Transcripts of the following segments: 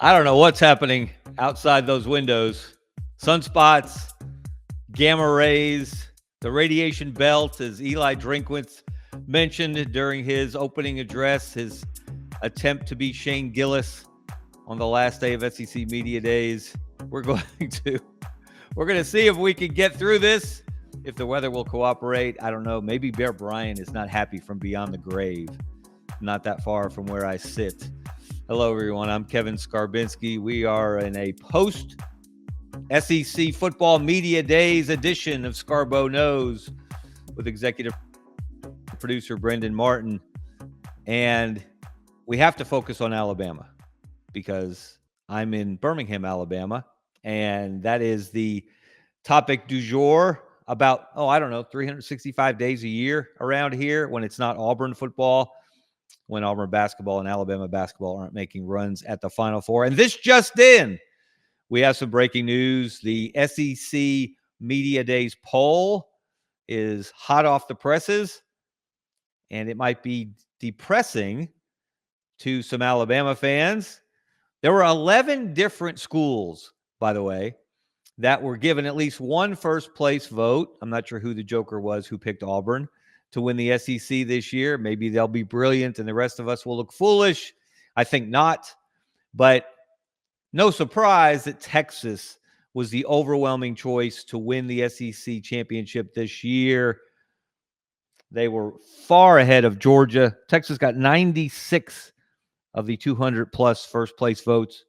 I don't know what's happening outside those windows. Sunspots, gamma rays, the radiation belt, as Eli Drinkwitz mentioned during his opening address, his attempt to be Shane Gillis on the last day of SEC Media Days. We're going to see if we can get through this, if the weather will cooperate. I don't know. Maybe Bear Bryant is not happy from beyond the grave, not that far from where I sit. Hello, everyone. I'm Kevin Skarbinski. We are in a post-SEC Football Media Days edition of ScarboKnows with executive producer Brendan Martin. And we have to focus on Alabama because I'm in Birmingham, Alabama, and that is the topic du jour about, 365 days a year around here when it's not Auburn football, when Auburn basketball and Alabama basketball aren't making runs at the Final Four. And this just in, we have some breaking news. The SEC Media Days poll is hot off the presses, and it might be depressing to some Alabama fans. There were 11 different schools, by the way, that were given at least one first-place vote. I'm not sure who the joker was who picked Auburn to win the SEC this year. Maybe they'll be brilliant and the rest of us will look foolish. I think not. But no surprise that Texas was the overwhelming choice to win the SEC championship this year. They were far ahead of Georgia. Texas got 96 of the 200-plus first-place votes.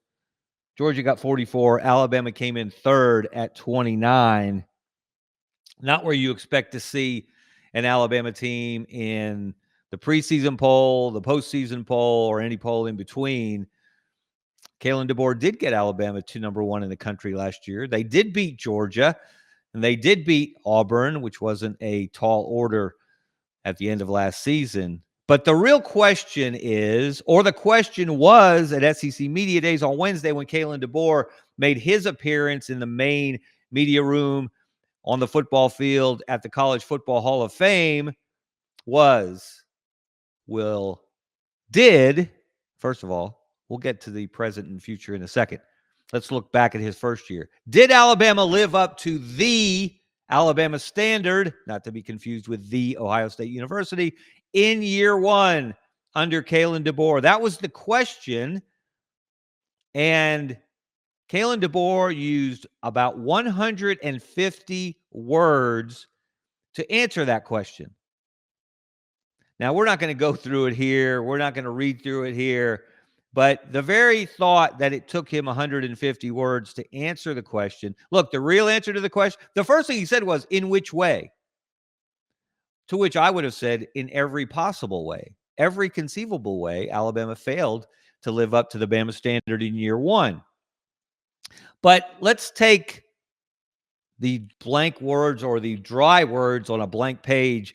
Georgia got 44. Alabama came in third at 29. Not where you expect to see an Alabama team in the preseason poll, the postseason poll, or any poll in between. Kalen DeBoer did get Alabama to number one in the country last year. They did beat Georgia, and they did beat Auburn, which wasn't a tall order at the end of last season. But the real question is, or the question was at SEC Media Days on Wednesday when Kalen DeBoer made his appearance in the main media room on the football field at the College Football Hall of Fame, was, first of all, we'll get to the present and future in a second. Let's look back at his first year. Did Alabama live up to the Alabama Standard, not to be confused with the Ohio State University, in year one under Kalen DeBoer? That was the question. And Kalen DeBoer used about 150 words to answer that question. Now, we're not going to go through it here. We're not going to read through it here. But the very thought that it took him 150 words to answer the question. Look, the real answer to the question, the first thing he said was, in which way? To which I would have said, in every possible way. Every conceivable way, Alabama failed to live up to the Bama Standard in year one. But let's take the blank words or the dry words on a blank page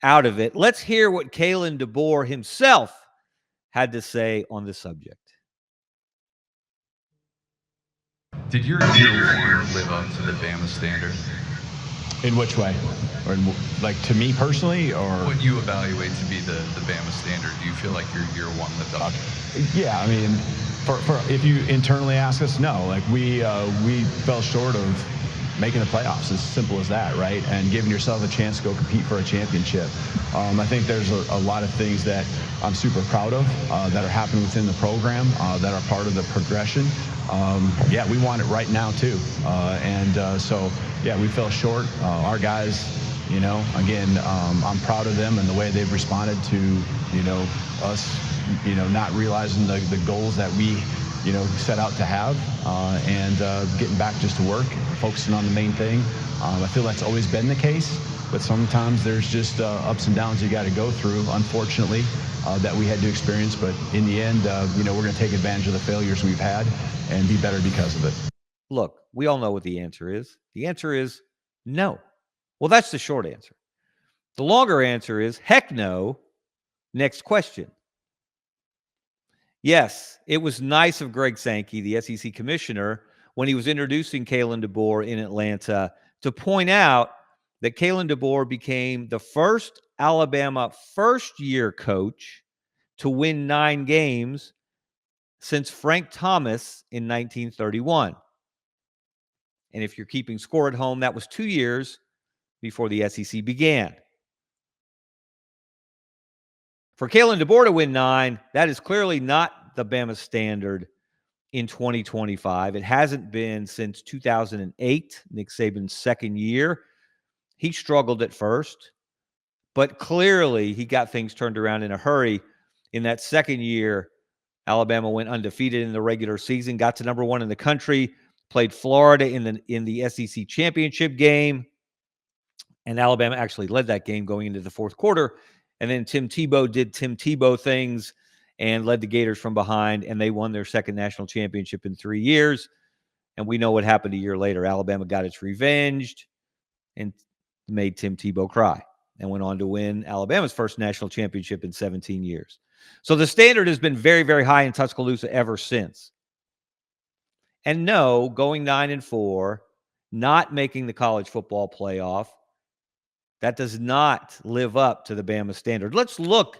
out of it. Let's hear what Kalen DeBoer himself had to say on the subject. Did your year one live up to the Bama Standard? In which way? Or like to me personally, or what you evaluate to be the Bama Standard? Do you feel like your year one lived up? Yeah, I mean, for if you internally ask us, no. Like we fell short of making the playoffs. As simple as that, right? And giving yourself a chance to go compete for a championship. I think there's a lot of things that I'm super proud of that are happening within the program that are part of the progression. Yeah, we want it right now too, so yeah, we fell short. Our guys, again, I'm proud of them and the way they've responded to, us, not realizing the goals that we, set out to have, and getting back just to work, focusing on the main thing. I feel that's always been the case, but sometimes there's just ups and downs you got to go through, unfortunately, that we had to experience. But in the end, we're going to take advantage of the failures we've had and be better because of it. Look, we all know what the answer is. The answer is no. Well, that's the short answer. The longer answer is heck no. Next question. Yes, it was nice of Greg Sankey, the SEC commissioner, when he was introducing Kalen DeBoer in Atlanta, to point out that Kalen DeBoer became the first Alabama first-year coach to win 9 games since Frank Thomas in 1931. And if you're keeping score at home, that was 2 years before the SEC began. For Kalen DeBoer to win 9, that is clearly not the Bama Standard in 2025. It hasn't been since 2008, Nick Saban's second year. He struggled at first, but clearly he got things turned around in a hurry. In that second year, Alabama went undefeated in the regular season, got to number 1 in the country, played Florida in the SEC championship game, and Alabama actually led that game going into the fourth quarter. And then Tim Tebow did Tim Tebow things and led the Gators from behind, and they won their second national championship in 3 years. And we know what happened a year later. Alabama got its revenge and made Tim Tebow cry and went on to win Alabama's first national championship in 17 years. So the standard has been very, very high in Tuscaloosa ever since. And no, going 9-4, not making the college football playoff, that does not live up to the Bama Standard. Let's look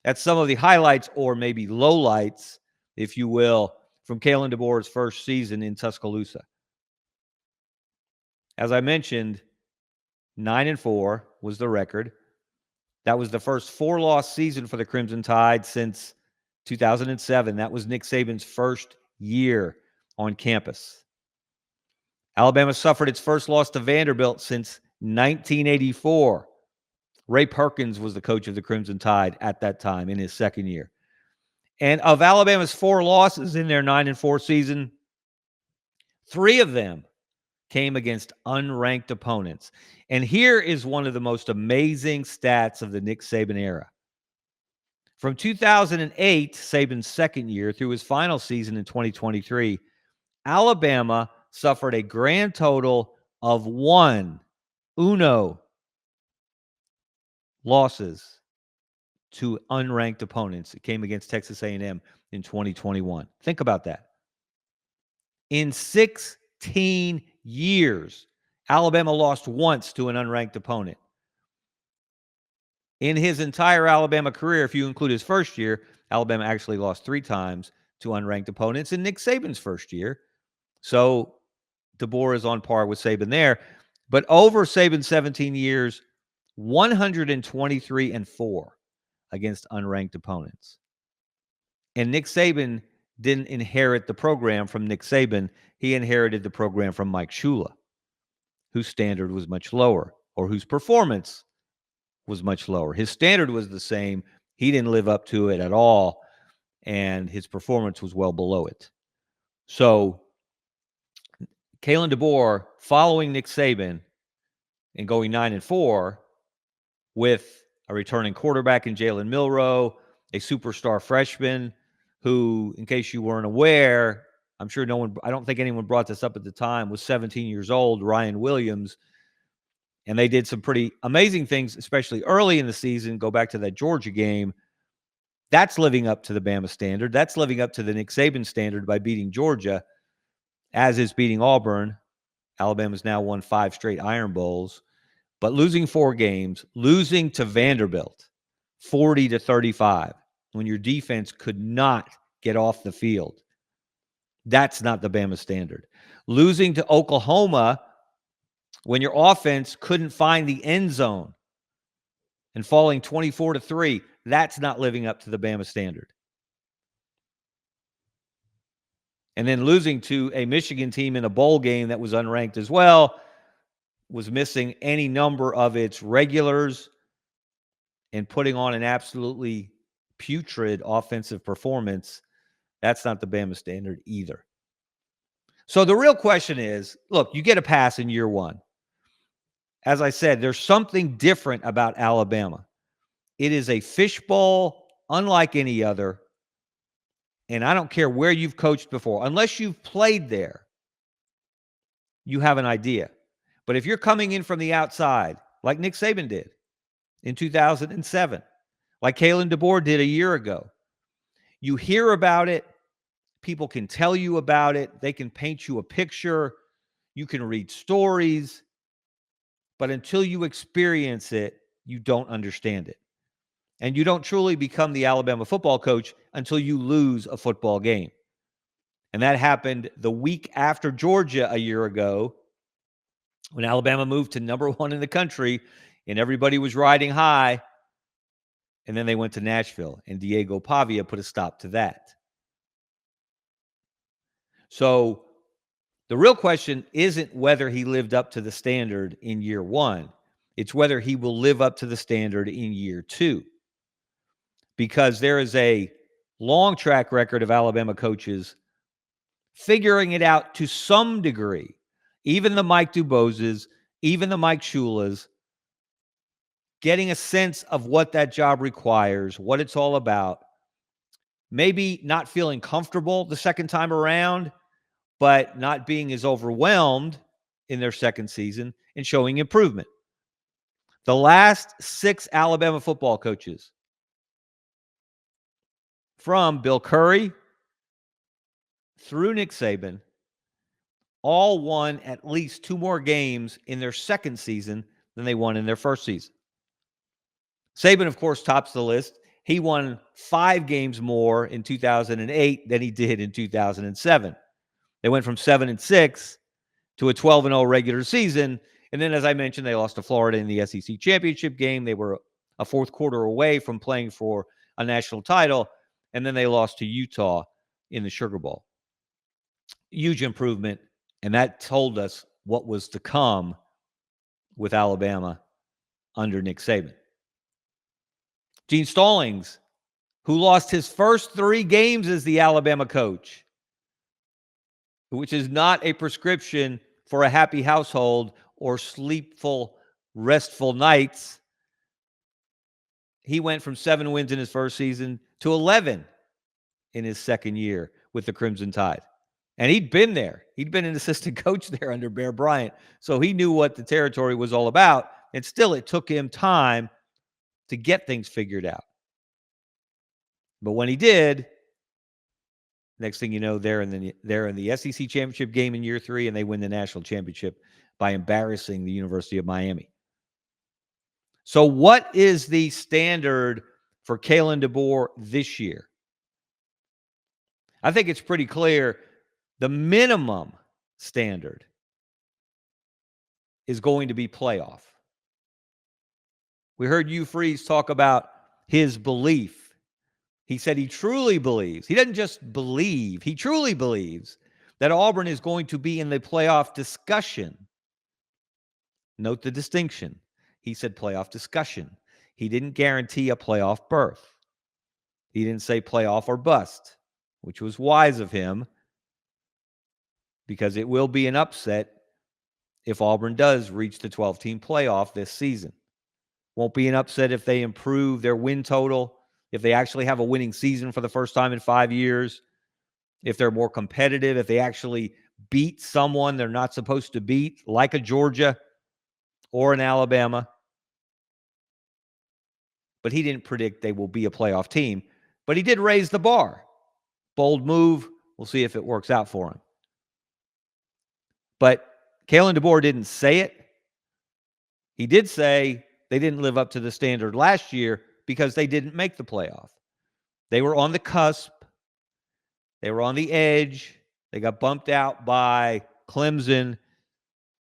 at some of the highlights, or maybe lowlights, if you will, from Kalen DeBoer's first season in Tuscaloosa. As I mentioned, 9-4 was the record. That was the first 4-loss season for the Crimson Tide since 2007. That was Nick Saban's first year on campus. Alabama suffered its first loss to Vanderbilt since 1984. Ray Perkins was the coach of the Crimson Tide at that time in his second year. And of Alabama's 4 losses in their 9-4 season, 3 of them came against unranked opponents. And here is one of the most amazing stats of the Nick Saban era. From 2008, Saban's second year, through his final season in 2023, Alabama suffered a grand total of 1 losses to unranked opponents. It came against Texas A&M in 2021. Think about that. In 16 years, Alabama lost once to an unranked opponent. In his entire Alabama career, if you include his first year, Alabama actually lost 3 times to unranked opponents in Nick Saban's first year. So DeBoer is on par with Saban there. But over Saban's 17 years, 123-4 against unranked opponents. And Nick Saban didn't inherit the program from Nick Saban. He inherited the program from Mike Shula, whose standard was much lower, or whose performance was much lower. His standard was the same. He didn't live up to it at all, and his performance was well below it. So Kalen DeBoer, following Nick Saban and going 9-4 with a returning quarterback in Jalen Milroe, a superstar freshman who, in case you weren't aware, I don't think anyone brought this up at the time, was 17 years old, Ryan Williams. And they did some pretty amazing things, especially early in the season. Go back to that Georgia game. That's living up to the Bama Standard. That's living up to the Nick Saban standard by beating Georgia, as is beating Auburn. Alabama's now won 5 straight Iron Bowls. But losing 4 games, losing to Vanderbilt 40-35, when your defense could not get off the field, that's not the Bama Standard. Losing to Oklahoma when your offense couldn't find the end zone and falling 24-3, that's not living up to the Bama Standard. And then losing to a Michigan team in a bowl game that was unranked as well, was missing any number of its regulars and putting on an absolutely putrid offensive performance, that's not the Bama Standard either. So the real question is, look, you get a pass in year 1. As I said, there's something different about Alabama. It is a fishbowl unlike any other. And I don't care where you've coached before. Unless you've played there, you have an idea. But if you're coming in from the outside, like Nick Saban did in 2007, like Kalen DeBoer did a year ago, you hear about it. People can tell you about it. They can paint you a picture. You can read stories. But until you experience it, you don't understand it. And you don't truly become the Alabama football coach until you lose a football game. And that happened the week after Georgia a year ago, when Alabama moved to number 1 in the country and everybody was riding high. And then they went to Nashville, and Diego Pavia put a stop to that. So the real question isn't whether he lived up to the standard in year 1. It's whether he will live up to the standard in year 2. Because there is a long track record of Alabama coaches figuring it out to some degree. Even the Mike Duboses, even the Mike Shulas, getting a sense of what that job requires, what it's all about. Maybe not feeling comfortable the second time around, but not being as overwhelmed in their second season and showing improvement. The last 6 Alabama football coaches, from Bill Curry through Nick Saban, all won at least 2 more games in their second season than they won in their first season. Saban, of course, tops the list. He won 5 games more in 2008 than he did in 2007. They went from 7-6 to a 12-0 regular season. And then, as I mentioned, they lost to Florida in the SEC championship game. They were a fourth quarter away from playing for a national title. And then they lost to Utah in the Sugar Bowl. Huge improvement. And that told us what was to come with Alabama under Nick Saban. Gene Stallings, who lost his first 3 games as the Alabama coach, which is not a prescription for a happy household or sleepful, restful nights. He went from 7 wins in his first season to 11 in his second year with the Crimson Tide. And he'd been there. He'd been an assistant coach there under Bear Bryant. So he knew what the territory was all about. And still, it took him time to get things figured out. But when he did, next thing you know, they're in the SEC championship game in year 3, and they win the national championship by embarrassing the University of Miami. So what is the standard for Kalen DeBoer this year? I think it's pretty clear. The minimum standard is going to be playoff. We heard Hugh Freeze talk about his belief. He said he truly believes, he doesn't just believe, he truly believes that Auburn is going to be in the playoff discussion. Note the distinction. He said playoff discussion. He didn't guarantee a playoff berth. He didn't say playoff or bust, which was wise of him, because it will be an upset if Auburn does reach the 12-team playoff this season. Won't be an upset if they improve their win total, if they actually have a winning season for the first time in 5 years, if they're more competitive, if they actually beat someone they're not supposed to beat, like a Georgia or an Alabama. But he didn't predict they will be a playoff team. But he did raise the bar. Bold move. We'll see if it works out for him. But Kalen DeBoer didn't say it. He did say they didn't live up to the standard last year because they didn't make the playoff. They were on the cusp. They were on the edge. They got bumped out by Clemson,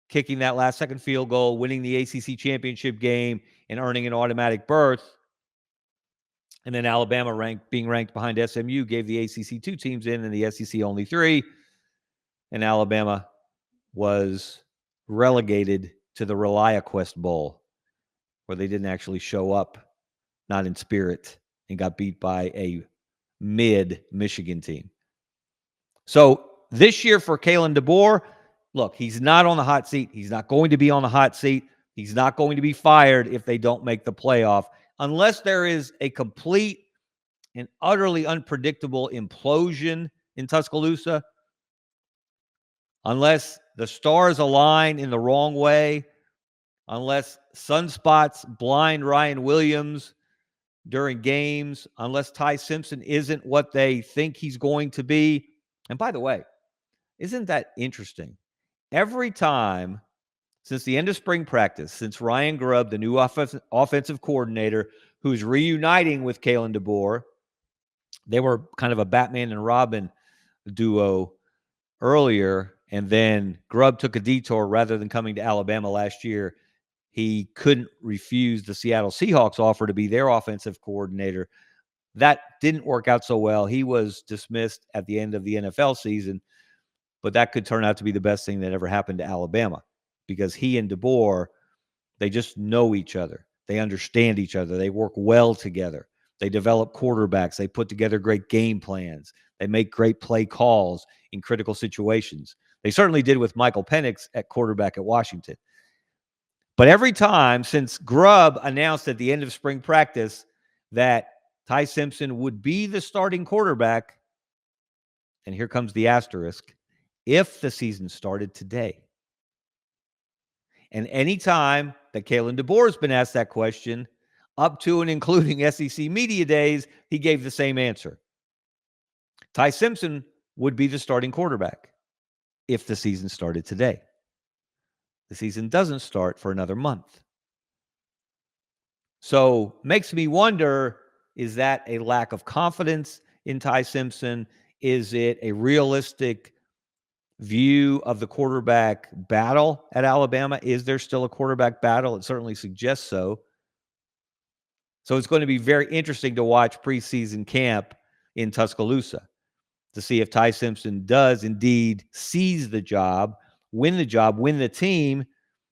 kicking that last-second field goal, winning the ACC championship game, and earning an automatic berth. And then Alabama being ranked behind SMU gave the ACC 2 teams in and the SEC only 3. And Alabama was relegated to the ReliaQuest Bowl, where they didn't actually show up, not in spirit, and got beat by a mid-Michigan team. So this year for Kalen DeBoer, look, he's not on the hot seat. He's not going to be on the hot seat. He's not going to be fired if they don't make the playoff, unless there is a complete and utterly unpredictable implosion in Tuscaloosa, unless the stars align in the wrong way, unless sunspots blind Ryan Williams during games, unless Ty Simpson isn't what they think he's going to be. And by the way, isn't that interesting? Every time since the end of spring practice, since Ryan Grubb, the new offensive coordinator, who's reuniting with Kalen DeBoer, they were kind of a Batman and Robin duo earlier, and then Grubb took a detour rather than coming to Alabama last year. He couldn't refuse the Seattle Seahawks offer to be their offensive coordinator. That didn't work out so well. He was dismissed at the end of the NFL season, but that could turn out to be the best thing that ever happened to Alabama because he and DeBoer, they just know each other. They understand each other. They work well together. They develop quarterbacks. They put together great game plans. They make great play calls in critical situations. They certainly did with Michael Penix at quarterback at Washington. But every time since Grubb announced at the end of spring practice that Ty Simpson would be the starting quarterback, and here comes the asterisk, if the season started today. And any time that Kalen DeBoer has been asked that question, up to and including SEC Media Days, he gave the same answer. Ty Simpson would be the starting quarterback if the season started today. The season doesn't start for another month. So makes me wonder, is that a lack of confidence in Ty Simpson? Is it a realistic view of the quarterback battle at Alabama? Is there still a quarterback battle? It certainly suggests so. So it's going to be very interesting to watch preseason camp in Tuscaloosa to see if Ty Simpson does indeed seize the job, win the team.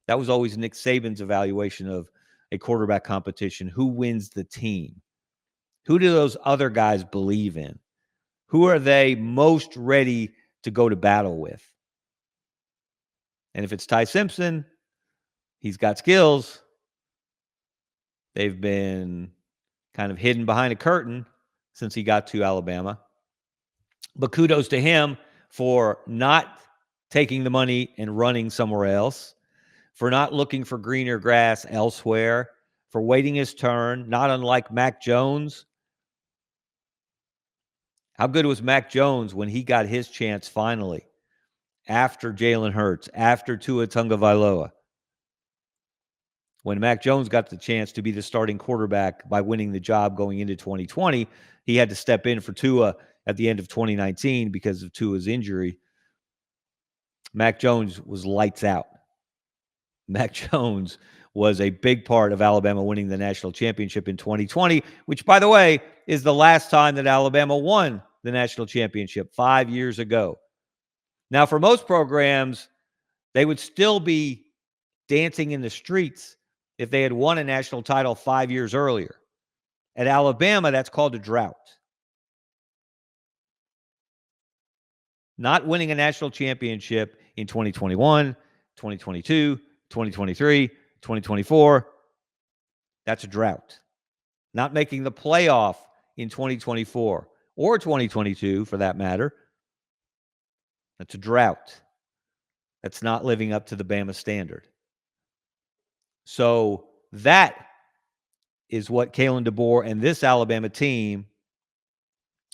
That was always Nick Saban's evaluation of a quarterback competition. Who wins the team? Who do those other guys believe in? Who are they most ready to go to battle with? And if it's Ty Simpson, he's got skills. They've been kind of hidden behind a curtain since he got to Alabama. But kudos to him for not taking the money and running somewhere else, for not looking for greener grass elsewhere, for waiting his turn, not unlike Mac Jones. How good was Mac Jones when he got his chance finally, after Jalen Hurts, after Tua Tagovailoa? When Mac Jones got the chance to be the starting quarterback by winning the job going into 2020, he had to step in for Tua at the end of 2019 because of Tua's injury. Mac Jones was lights out. Mac Jones was a big part of Alabama winning the national championship in 2020, which, by the way, is the last time that Alabama won the national championship 5 years ago. Now, for most programs, they would still be dancing in the streets if they had won a national title 5 years earlier. At Alabama, that's called a drought. Not winning a national championship in 2021, 2022, 2023, 2024, that's a drought. Not making the playoff in 2024 or 2022, for that matter, that's a drought. That's not living up to the Bama standard. So that is what Kalen DeBoer and this Alabama team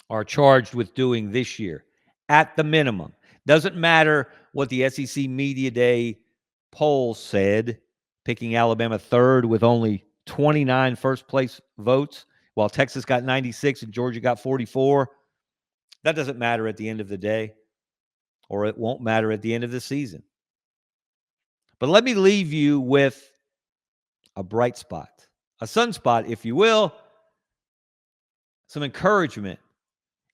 are charged with doing this year, at the minimum. Doesn't matter what the SEC Media Day poll said, picking Alabama third with only 29 first-place votes, while Texas got 96 and Georgia got 44. That doesn't matter at the end of the day, or it won't matter at the end of the season. But let me leave you with a bright spot, a sunspot, if you will, some encouragement,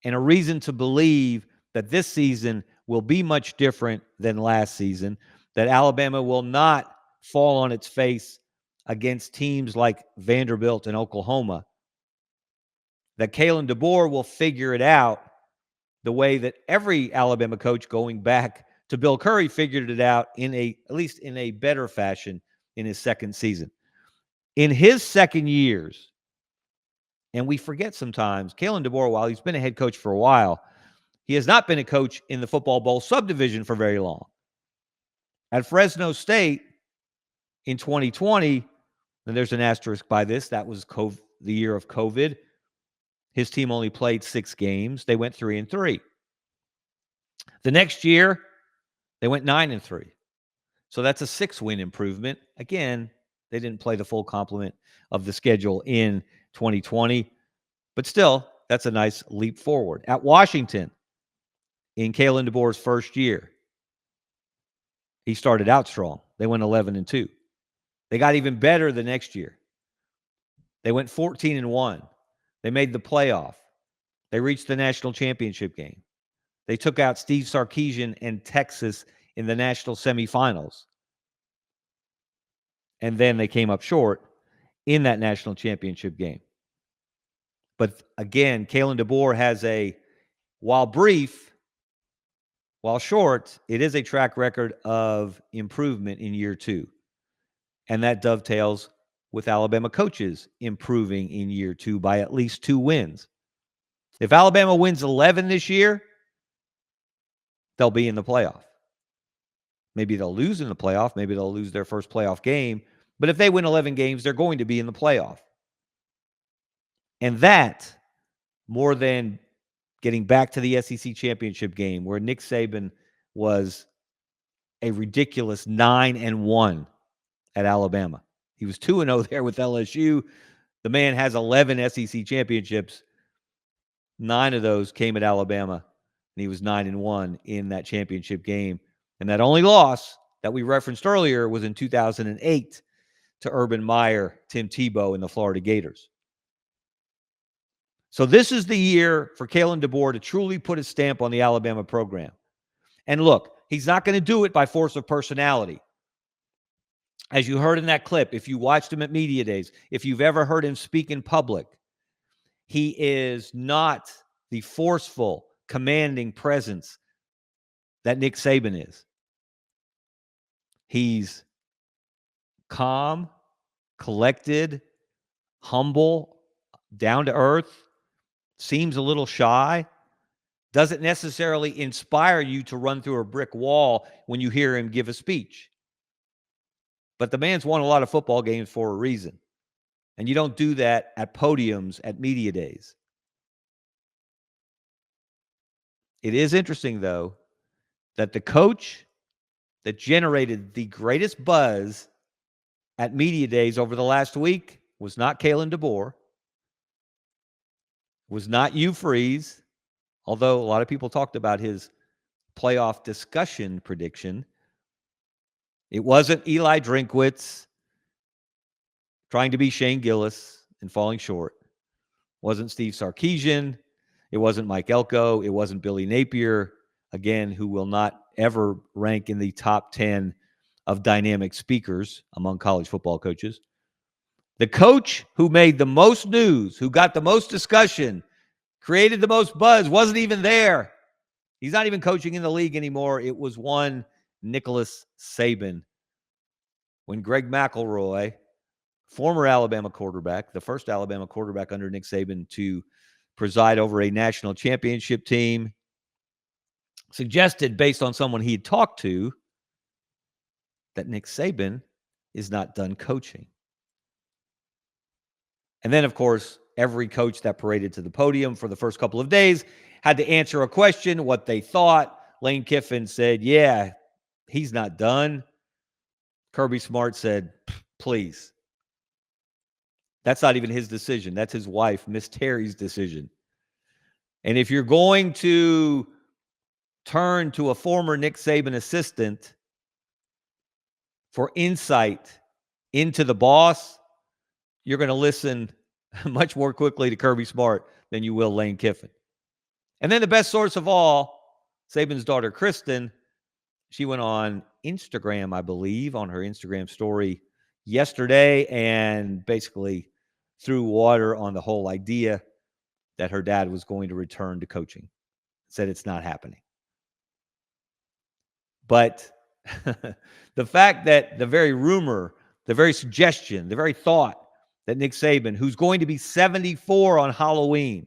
and a reason to believe that this season will be much different than last season, that Alabama will not fall on its face against teams like Vanderbilt and Oklahoma, that Kalen DeBoer will figure it out the way that every Alabama coach going back to Bill Curry figured it out at least in a better fashion in his second season. In his second years, and we forget sometimes, Kalen DeBoer, while he's been a head coach for a while, he has not been a coach in the football bowl subdivision for very long. At Fresno State in 2020, and there's an asterisk by this, that was the year of COVID. His team only played 6 games. They went 3-3. The next year, they went 9-3. So that's a 6-win improvement. Again, they didn't play the full complement of the schedule in 2020, but still, that's a nice leap forward. At Washington, in Kalen DeBoer's first year. He started out strong. They went 11-2. They got even better the next year. They went 14-1. They made the playoff. They reached the national championship game. They took out Steve Sarkisian and Texas in the national semifinals. And then they came up short in that national championship game. But again, Kalen DeBoer has while brief, while short, it is a track record of improvement in year 2. And that dovetails with Alabama coaches improving in year 2 by at least 2 wins. If Alabama wins 11 this year, they'll be in the playoff. Maybe they'll lose in the playoff. Maybe they'll lose their first playoff game. But if they win 11 games, they're going to be in the playoff. And that, more than getting back to the SEC championship game where Nick Saban was a ridiculous 9-1 at Alabama. He was 2-0 there with LSU. The man has 11 SEC championships. 9 of those came at Alabama, and he was 9-1 in that championship game. And that only loss that we referenced earlier was in 2008 to Urban Meyer, Tim Tebow, and the Florida Gators. So this is the year for Kalen DeBoer to truly put his stamp on the Alabama program. And look, he's not going to do it by force of personality. As you heard in that clip, if you watched him at media days, if you've ever heard him speak in public, he is not the forceful, commanding presence that Nick Saban is. He's calm, collected, humble, down to earth, seems a little shy, doesn't necessarily inspire you to run through a brick wall when you hear him give a speech. But the man's won a lot of football games for a reason. And you don't do that at podiums at media days. It is interesting, though, that the coach that generated the greatest buzz at media days over the last week was not Kalen DeBoer, was not Hugh Freeze, although a lot of people talked about his playoff discussion prediction. It wasn't Eli Drinkwitz trying to be Shane Gillis and falling short. It wasn't Steve Sarkisian. It wasn't Mike Elko. It wasn't Billy Napier, again, who will not ever rank in the top 10 of dynamic speakers among college football coaches. The coach who made the most news, who got the most discussion, created the most buzz, wasn't even there. He's not even coaching in the league anymore. It was one Nicholas Saban. When Greg McElroy, former Alabama quarterback, the first Alabama quarterback under Nick Saban to preside over a national championship team, suggested, based on someone he had talked to, that Nick Saban is not done coaching. And then, of course, every coach that paraded to the podium for the first couple of days had to answer a question, what they thought. Lane Kiffin said, yeah, he's not done. Kirby Smart said, please. That's not even his decision. That's his wife, Miss Terry's decision. And if you're going to turn to a former Nick Saban assistant for insight into the boss, you're going to listen much more quickly to Kirby Smart than you will Lane Kiffin. And then the best source of all, Saban's daughter, Kristen, she went on Instagram, I believe, on her Instagram story yesterday and basically threw water on the whole idea that her dad was going to return to coaching. Said it's not happening. But the fact that the very rumor, the very suggestion, the very thought that Nick Saban, who's going to be 74 on Halloween,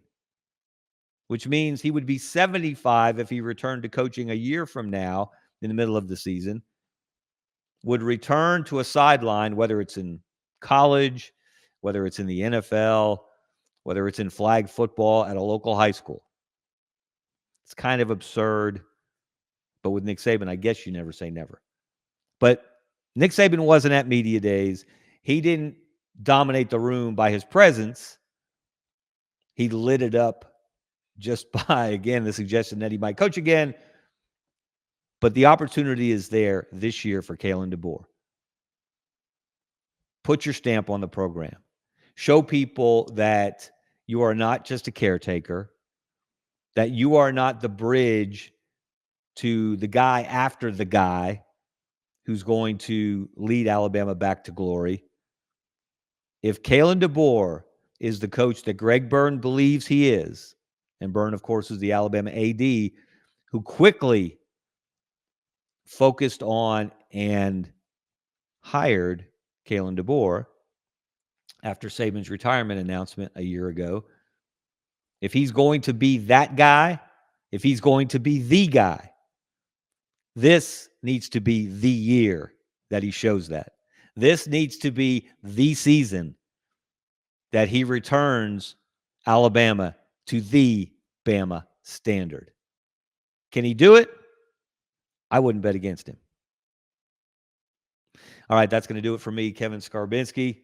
which means he would be 75 if he returned to coaching a year from now in the middle of the season, would return to a sideline, whether it's in college, whether it's in the NFL, whether it's in flag football at a local high school. It's kind of absurd. But with Nick Saban, I guess you never say never. But Nick Saban wasn't at media days. He didn't dominate the room by his presence. He lit it up just by, again, the suggestion that he might coach again. But the opportunity is there this year for Kalen DeBoer. Put your stamp on the program. Show people that you are not just a caretaker, that you are not the bridge to the guy after the guy who's going to lead Alabama back to glory. If Kalen DeBoer is the coach that Greg Byrne believes he is, and Byrne, of course, is the Alabama AD, who quickly focused on and hired Kalen DeBoer after Saban's retirement announcement a year ago. If he's going to be that guy, if he's going to be the guy, this needs to be the year that he shows that. This needs to be the season that he returns Alabama to the Bama Standard. Can he do it? I wouldn't bet against him. All right, that's going to do it for me, Kevin Skarbinski,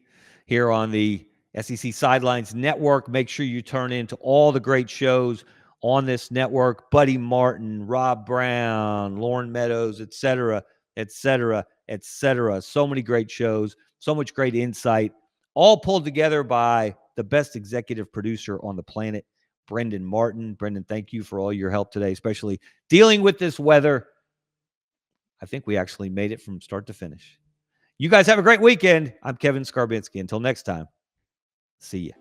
here on the SEC Sidelines Network. Make sure you turn into all the great shows on this network. Buddy Martin, Rob Brown, Lauren Meadows, et cetera, et cetera, et cetera. So many great shows, so much great insight, all pulled together by the best executive producer on the planet, Brendan Martin. Brendan, thank you for all your help today, especially dealing with this weather. I think we actually made it from start to finish. You guys have a great weekend. I'm Kevin Skarbinski. Until next time, see ya.